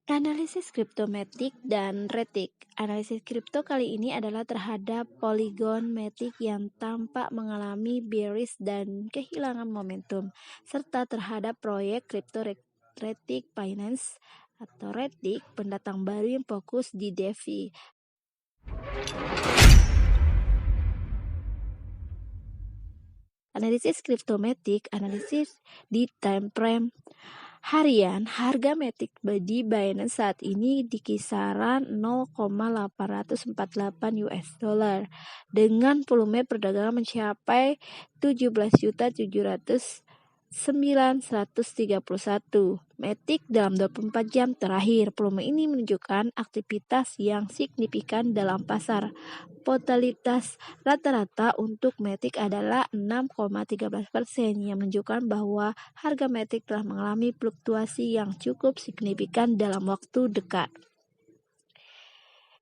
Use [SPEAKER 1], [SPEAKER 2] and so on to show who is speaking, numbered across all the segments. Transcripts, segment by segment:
[SPEAKER 1] Analisis kriptomatik dan retik. Analisis kripto kali ini adalah terhadap Polygon Matic yang tampak mengalami bearish dan kehilangan momentum, serta terhadap proyek kripto Retic Finance atau Retic, pendatang baru yang fokus di DeFi. Analisis kriptomatik, analisis di time frame harian. Harga Matic di Binance saat ini di kisaran 0,848 US dollar dengan volume perdagangan mencapai 17.709.131 Matic dalam 24 jam terakhir. Volume ini menunjukkan aktivitas yang signifikan dalam pasar. Volatilitas rata-rata untuk Matic adalah 6,13% yang menunjukkan bahwa harga Matic telah mengalami fluktuasi yang cukup signifikan dalam waktu dekat.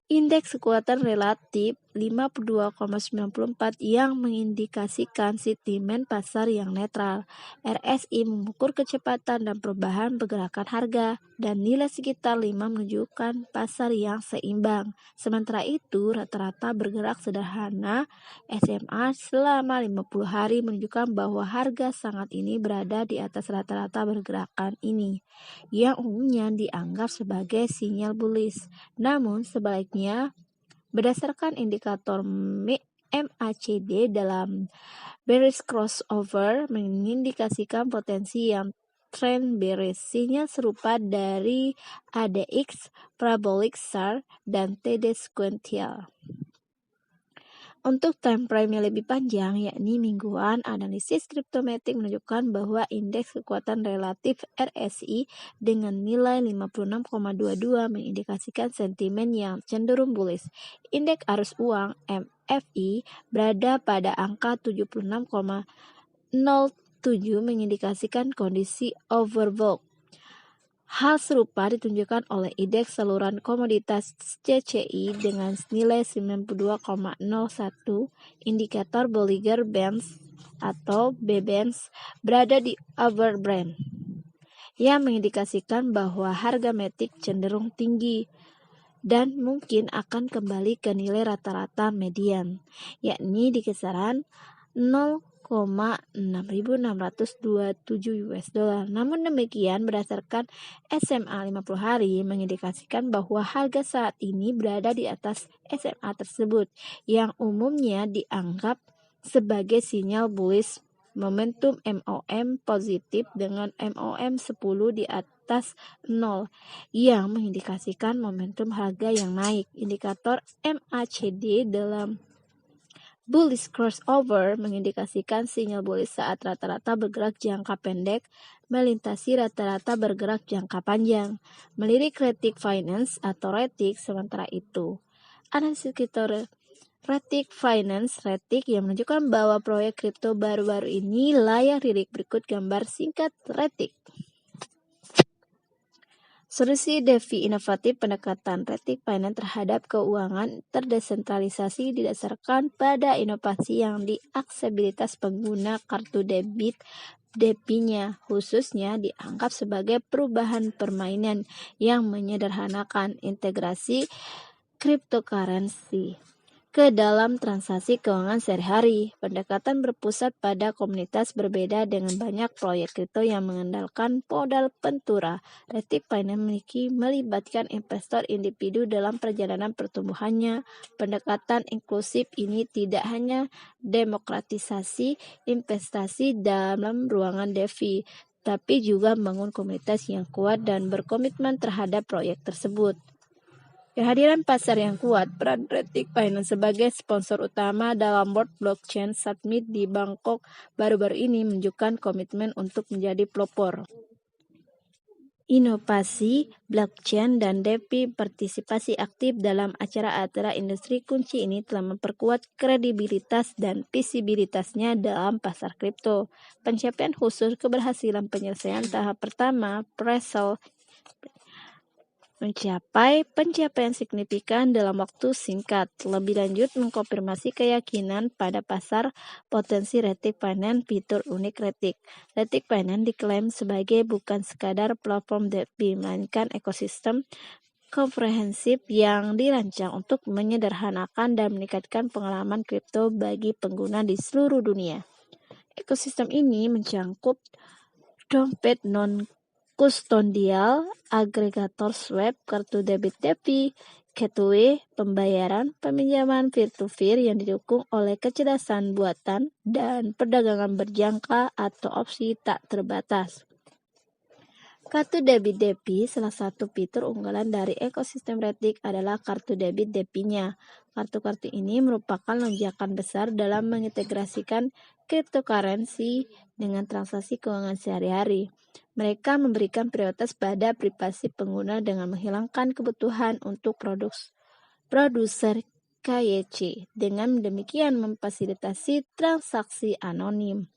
[SPEAKER 1] Indeks kekuatan relatif 52,94 yang mengindikasikan sentimen pasar yang netral. RSI mengukur kecepatan dan perubahan pergerakan harga, dan nilai sekitar 5 menunjukkan pasar yang seimbang. Sementara itu, rata-rata bergerak sederhana SMA selama 50 hari menunjukkan bahwa harga saat ini berada di atas rata-rata pergerakan ini, yang umumnya dianggap sebagai sinyal bullish. Namun, sebaliknya, berdasarkan indikator MACD dalam bearish crossover mengindikasikan potensi yang trend bearish. Sinyal serupa dari ADX, Parabolic SAR, dan TD Sequential. Untuk time frame yang lebih panjang, yakni mingguan, analisis kriptomatik menunjukkan bahwa indeks kekuatan relatif RSI dengan nilai 56,22 mengindikasikan sentimen yang cenderung bullish. Indeks arus uang MFI berada pada angka 76,07 mengindikasikan kondisi overbought. Hal serupa ditunjukkan oleh indeks saluran komoditas CCI dengan nilai 92,01, indikator Bollinger Bands atau B-Bands berada di overbought, yang mengindikasikan bahwa harga Matic cenderung tinggi dan mungkin akan kembali ke nilai rata-rata median, yakni di kisaran 0,6627 US dollar. Namun demikian, berdasarkan SMA 50 hari mengindikasikan bahwa harga saat ini berada di atas SMA tersebut, yang umumnya dianggap sebagai sinyal bullish. Momentum MOM positif dengan MOM 10 di atas 0 yang mengindikasikan momentum harga yang naik. Indikator MACD dalam bullish crossover mengindikasikan sinyal bullish saat rata-rata bergerak jangka pendek melintasi rata-rata bergerak jangka panjang. Melirik Retic Finance atau Retic. Sementara itu, analisis kripto Retic Finance Retic yang menunjukkan bahwa proyek kripto baru-baru ini layak dilirik. Berikut gambar singkat Retic. Solusi DeFi inovatif. Pendekatan Retic Finance terhadap keuangan terdesentralisasi didasarkan pada inovasi yang aksesibilitas pengguna kartu debit. DeFi-nya khususnya dianggap sebagai perubahan permainan yang menyederhanakan integrasi cryptocurrency ke dalam transaksi keuangan sehari-hari. Pendekatan berpusat pada komunitas berbeda dengan banyak proyek kripto yang mengandalkan modal pentura. Retic Finance melibatkan investor individu dalam perjalanan pertumbuhannya. Pendekatan inklusif ini tidak hanya demokratisasi investasi dalam ruangan DeFi, tapi juga membangun komunitas yang kuat dan berkomitmen terhadap proyek tersebut. Kehadiran pasar yang kuat. Peran Retic Finance sebagai sponsor utama dalam World Blockchain Summit di Bangkok baru-baru ini menunjukkan komitmen untuk menjadi pelopor inovasi blockchain dan DeFi. Partisipasi aktif dalam acara-acara industri kunci ini telah memperkuat kredibilitas dan visibilitasnya dalam pasar kripto. Pencapaian khusus keberhasilan penyelesaian tahap pertama pre-sale mencapai pencapaian signifikan dalam waktu singkat. Lebih lanjut, mengkonfirmasi keyakinan pada pasar potensi Retic Finance fitur unik Retic. Retic Finance diklaim sebagai bukan sekadar platform DeFi, melainkan ekosistem komprehensif yang dirancang untuk menyederhanakan dan meningkatkan pengalaman kripto bagi pengguna di seluruh dunia. Ekosistem ini mencangkup dompet non-kustodial, agregator swap, kartu debit DeFi, gateway, pembayaran, peminjaman peer-to-peer yang didukung oleh kecerdasan buatan, dan perdagangan berjangka atau opsi tak terbatas. Kartu debit DeFi, salah satu fitur unggulan dari ekosistem Retic adalah kartu debit DeFi-nya. Kartu-kartu ini merupakan lonjakan besar dalam mengintegrasikan cryptocurrency dengan transaksi keuangan sehari-hari. Mereka memberikan prioritas pada privasi pengguna dengan menghilangkan kebutuhan untuk produser KYC. Dengan demikian memfasilitasi transaksi anonim.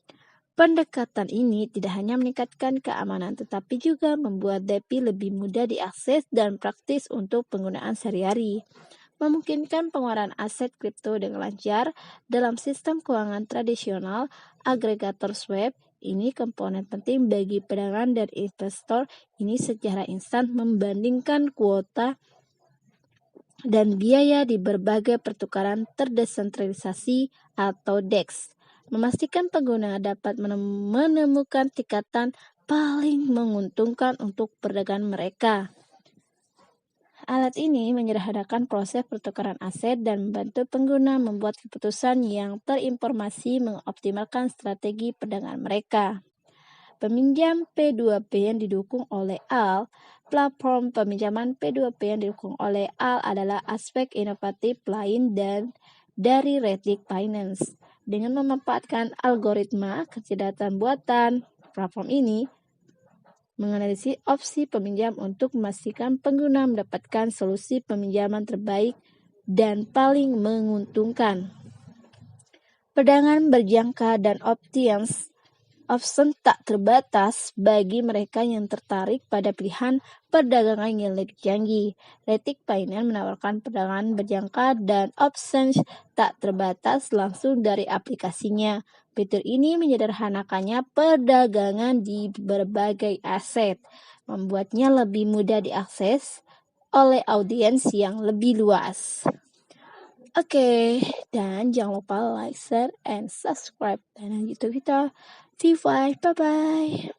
[SPEAKER 1] Pendekatan ini tidak hanya meningkatkan keamanan, tetapi juga membuat DeFi lebih mudah diakses dan praktis untuk penggunaan sehari-hari, memungkinkan pengeluaran aset kripto dengan lancar dalam sistem keuangan tradisional. Agregator swap ini komponen penting bagi pedagang dan investor. Ini secara instan membandingkan kuota dan biaya di berbagai pertukaran terdesentralisasi atau DEX, memastikan pengguna dapat menemukan tingkatan paling menguntungkan untuk perdagangan mereka. Alat ini menyederhanakan proses pertukaran aset dan membantu pengguna membuat keputusan yang terinformasi, mengoptimalkan strategi perdagangan mereka. Peminjam P2P yang didukung oleh AL. Platform peminjaman P2P yang didukung oleh AL adalah aspek inovatif lain dari Retic Finance. Dengan memanfaatkan algoritma kecerdasan buatan, platform ini menganalisis opsi peminjam untuk memastikan pengguna mendapatkan solusi peminjaman terbaik dan paling menguntungkan. Perdagangan berjangka dan option tak terbatas bagi mereka yang tertarik pada pilihan perdagangan yang lebih canggih. Retic Finance menawarkan perdagangan berjangka dan options tak terbatas langsung dari aplikasinya. Fitur ini menyederhanakannya perdagangan di berbagai aset, membuatnya lebih mudah diakses oleh audiens yang lebih luas. Oke, dan jangan lupa like, share, and subscribe channel YouTube kita. Bye bye.